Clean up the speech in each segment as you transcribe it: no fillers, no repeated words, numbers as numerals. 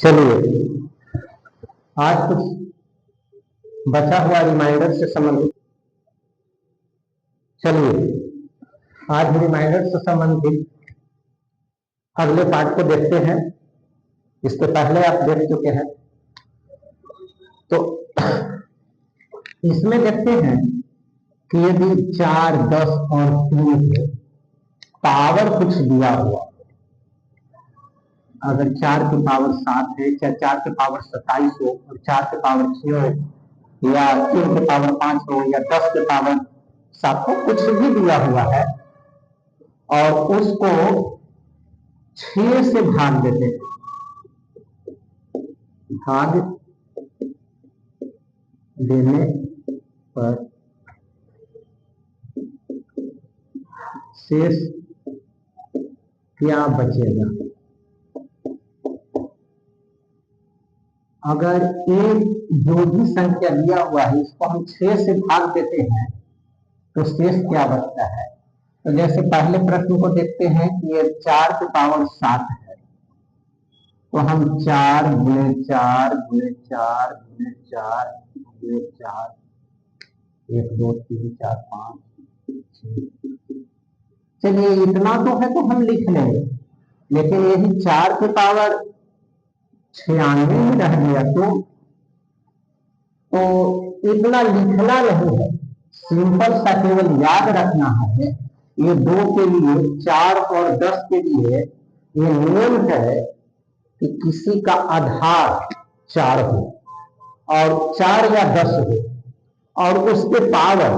चलिए आज कुछ बचा हुआ रिमाइंडर से संबंधित अगले पार्ट को देखते हैं। इससे पहले आप देख चुके हैं, तो इसमें देखते हैं कि यदि 4, 10 और 3 है, पावर कुछ दिया हुआ, अगर 4 की पावर 7 है, चाहे 4 की पावर 27 हो, और 4 की पावर 6 हो, या 3 की पावर 5 हो, या 10 की पावर 7 हो, कुछ भी दिया हुआ है और उसको 6 से भाग देते हैं। भाग देने पर शेष क्या बचेगा? अगर एक जो भी संख्या दिया हुआ है इसको हम 6 से भाग देते हैं तो शेष क्या बचता है? तो जैसे पहले प्रश्न को देखते हैं कि ये 4 की पावर 7 है, तो हम 4 गुणे 4 गुणे 4 गुणे 4 गुणे 4, 1 2 3 4 5 6, चलिए इतना तो है तो हम लिख लेंगे, लेकिन यही 4 की पावर 96 में रह गया तो इतना लिखना नहीं है, सिंपल सा केवल याद रखना है। ये 2 के लिए, 4 और 10 के लिए ये नियम है कि किसी का आधार 4 हो और 4 या 10 हो और उसके पावर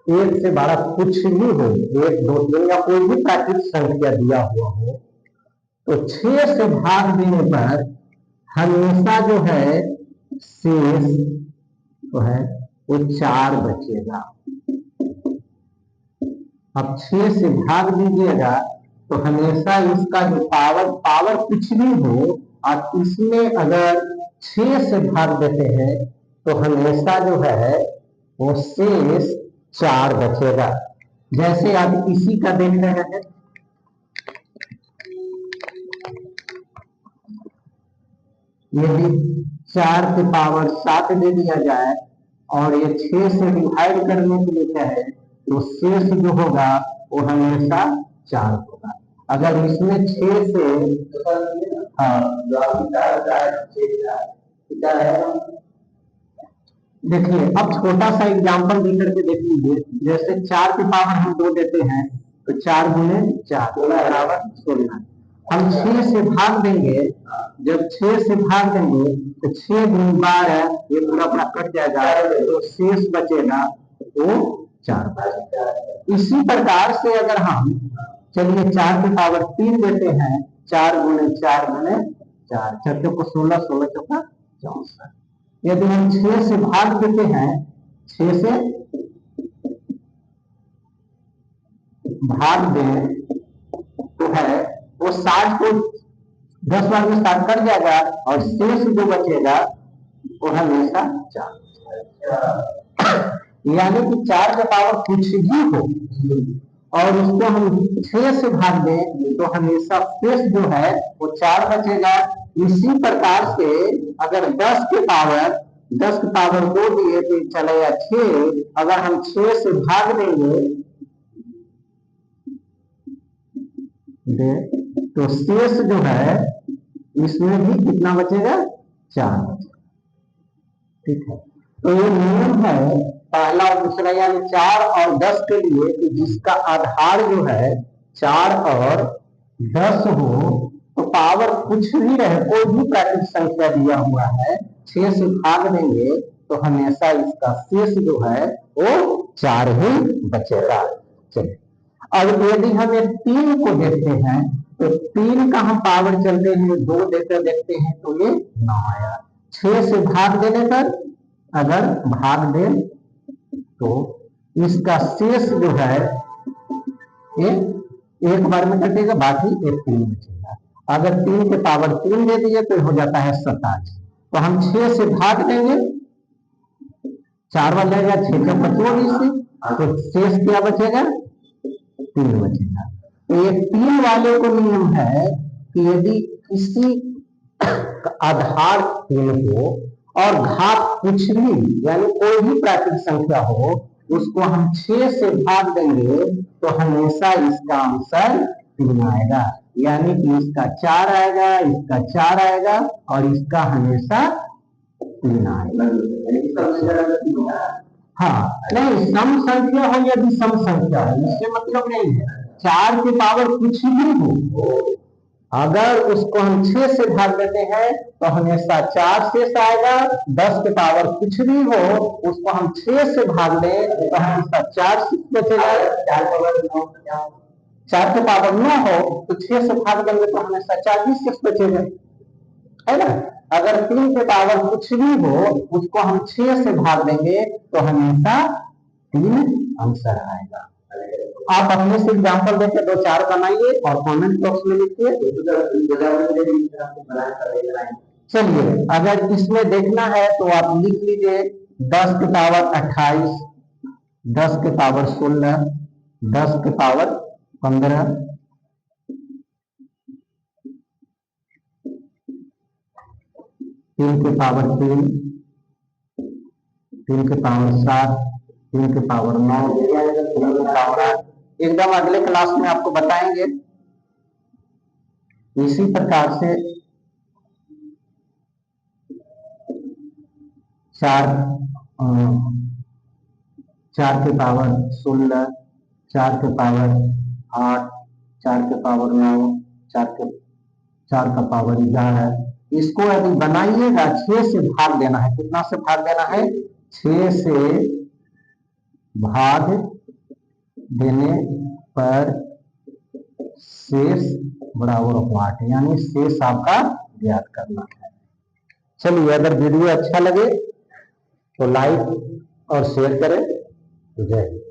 1 से 12 कुछ भी हो, 1 2 3 या कोई भी प्राकृतिक संख्या दिया हुआ हो, तो 6 से भाग देने पर हमेशा जो है शेष तो है वो 4 बचेगा। अब 6 से भाग दीजिएगा तो हमेशा इसका जो पावर कुछ भी हो और इसमें अगर 6 से भाग देते हैं तो हमेशा जो है वो शेष 4 बचेगा। जैसे आप इसी का देख रहे हैं, यदि 4 की पावर 7 दे दिया जाए और ये 6 से डिवाइड करने के लिए कहे तो शेष जो होगा वो हमेशा 4 होगा। अगर इसमें 6 से देखिए, अब छोटा सा एग्जांपल देकर के देख लीजिए। जैसे 4 की पावर हम 2 देते हैं तो 4 गुणे 4 बराबर 16। हम 6 से भाग देंगे, जब 6 से भाग देंगे तो 6 गुणे 12 ये पूरा पूरा कट जाएगा, तो शेष बचेगा वो 4। इसी प्रकार से अगर हम चलिए 4 की पावर 3 देते हैं, 4 गुणे 4 गुणे 4, 4 को 16, 16 चौका 64। यदि हम 6 से भाग देते हैं, 6 से भाग दें तो है वो 60 को 10 बार में 60 कट जाएगा और शेष जो बचेगा वो हमेशा 4। यानी कि 4 का पावर कुछ भी हो और उसको हम 6 से भाग दें तो हमेशा शेष जो है वो 4 बचेगा। इसी प्रकार से अगर 10 की पावर 2 दिए तो चलेगा 6, अगर हम 6 से भाग देंगे तो शेष जो है इसमें भी कितना बचेगा? 4 बचेगा। ठीक है, तो ये नियम है पहला और दूसरा, यानी 4 और 10 के लिए कि जिसका आधार जो है 4 और 10 हो, तो पावर कुछ भी रहे, कोई भी प्राकृतिक संख्या दिया हुआ है, 6 से भाग देंगे तो हमेशा इसका शेष जो है वो 4 ही बचेगा। चलिए, अब यदि हम एक 3 को देखते हैं तो 3 का हम पावर चलते हैं 2 देकर देखते हैं तो ये 9 आया। 6 से भाग देने पर अगर भाग दे तो इसका शेष जो है एक बार में कटेगा, बाकी एक 3 बचेगा। अगर 3 के पावर 3 दे दिए तो हो जाता है 27। तो हम 6 से भाग देंगे, 4 बार लगेगा, 6 का 25, तो शेष क्या बचेगा? 3 बचेगा। तो ये 3 वाले को नियम है कि यदि किसी आधार 3 हो और घात कुछ भी यानी कोई भी प्राकृतिक संख्या हो उसको हम 6 से भाग देंगे तो हमेशा इसका आंसर 3 आएगा। यानी कि इसका 4 आएगा, इसका 4 आएगा और इसका हमेशा 3 आएगा। हाँ, नहीं सम संख्या हो या विषम संख्या हो इससे मतलब नहीं है। 4 के पावर कुछ भी हो, अगर उसको हम 6 से भाग देते हैं तो हमेशा 4 शेष आएगा। 10 के पावर कुछ भी हो उसको हम 6 से भाग दें तो हमेशा 4 शेष बचेगा। 4 के पावर 9 हो तो 6 से भाग देंगे तो हमेशा 4 ही शेष बचेगा, है ना। अगर 3 के पावर कुछ भी हो उसको हम 6 से भाग देंगे तो हमेशा 3 आंसर आएगा। आप अपने से एग्जाम्पल देके 2-4 बनाइए और कमेंट बॉक्स में लिखिए। चलिए, अगर इसमें देखना है तो आप लिख लीजिए 10 के पावर 28, 10 के पावर 16, 10 के पावर 15, 3 के पावर 3, 3 के पावर 7, 3 के पावर 9, 3 के पावर 8। एकदम अगले क्लास में आपको बताएंगे। इसी प्रकार से 4 के पावर 16, 4 के पावर 8, 4 के पावर 9, 4 का पावर 11। इसको यदि बनाइएगा 6 से भाग देना है। कितना से भाग देना है? 6 से भाग देने पर शेष बराबर 8, यानी शेष आपका ज्ञात करना है। चलिए, अगर वीडियो अच्छा लगे तो लाइक और शेयर करें। जय हिंद।